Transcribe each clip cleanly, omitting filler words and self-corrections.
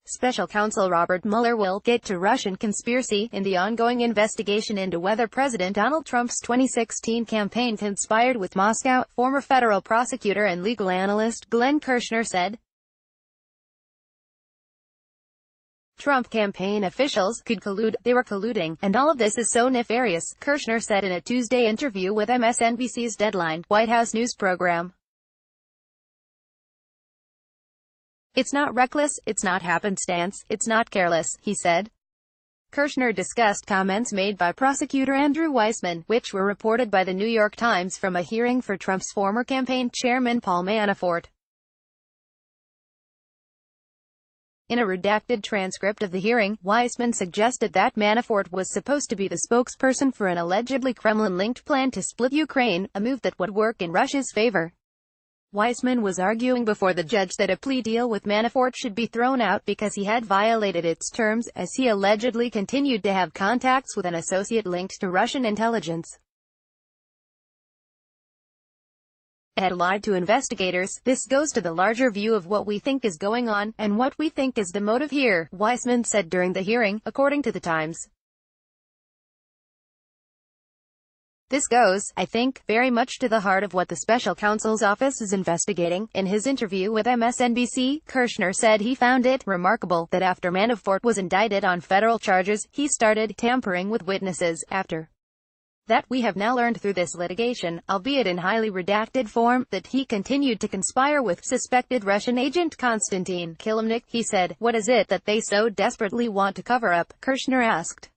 Special counsel Robert Mueller will get to Russian conspiracy in the ongoing investigation into whether President Donald Trump's 2016 campaign conspired with Moscow, former federal prosecutor and legal analyst Glenn Kirschner said. Trump campaign officials could collude, they were colluding, and all of this is so nefarious, Kirshner said in a Tuesday interview with MSNBC's Deadline White House news program. It's not reckless, it's not happenstance, it's not careless, he said. Kirshner discussed comments made by prosecutor Andrew Weissmann, which were reported by the New York Times from a hearing for Trump's former campaign chairman Paul Manafort. In a redacted transcript of the hearing, Weissmann suggested that Manafort was supposed to be the spokesperson for an allegedly Kremlin-linked plan to split Ukraine, a move that would work in Russia's favor. Weissmann was arguing before the judge that a plea deal with Manafort should be thrown out because he had violated its terms, as he allegedly continued to have contacts with an associate linked to Russian intelligence. Had lied to investigators. This goes to the larger view of what we think is going on, and what we think is the motive here, Weissmann said during the hearing, according to the Times. This goes, I think, very much to the heart of what the special counsel's office is investigating. In his interview with MSNBC, Kirshner said he found it remarkable that after Manafort was indicted on federal charges, he started tampering with witnesses. After that, we have now learned through this litigation, albeit in highly redacted form, that he continued to conspire with suspected Russian agent Konstantin Kilimnik, he said. What is it that they so desperately want to cover up? Kirshner asked.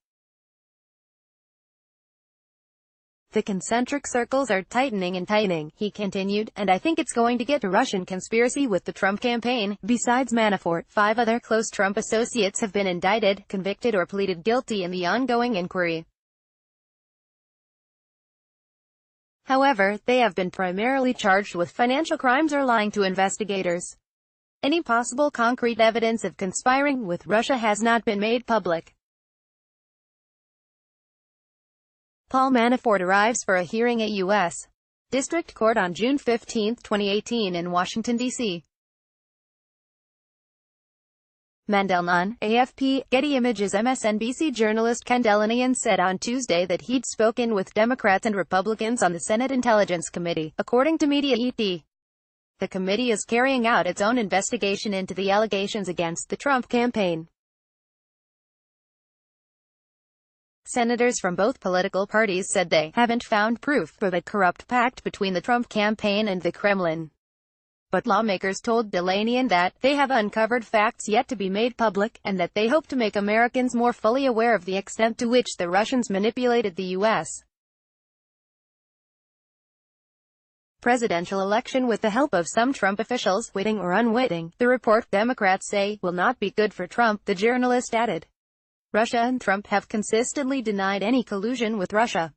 The concentric circles are tightening and tightening, he continued, and I think it's going to get to Russian conspiracy with the Trump campaign. Besides Manafort, 5 other close Trump associates have been indicted, convicted or pleaded guilty in the ongoing inquiry. However, they have been primarily charged with financial crimes or lying to investigators. Any possible concrete evidence of conspiring with Russia has not been made public. Paul Manafort arrives for a hearing at U.S. District Court on June 15, 2018 in Washington, D.C. Mandelman, AFP, Getty Images. MSNBC journalist Ken Delanian said on Tuesday that he'd spoken with Democrats and Republicans on the Senate Intelligence Committee, according to Media ET. The committee is carrying out its own investigation into the allegations against the Trump campaign. Senators from both political parties said they haven't found proof for the corrupt pact between the Trump campaign and the Kremlin. But lawmakers told Delanian that they have uncovered facts yet to be made public, and that they hope to make Americans more fully aware of the extent to which the Russians manipulated the U.S. presidential election with the help of some Trump officials, witting or unwitting. The report, Democrats say, will not be good for Trump, the journalist added. Russia and Trump have consistently denied any collusion with Russia.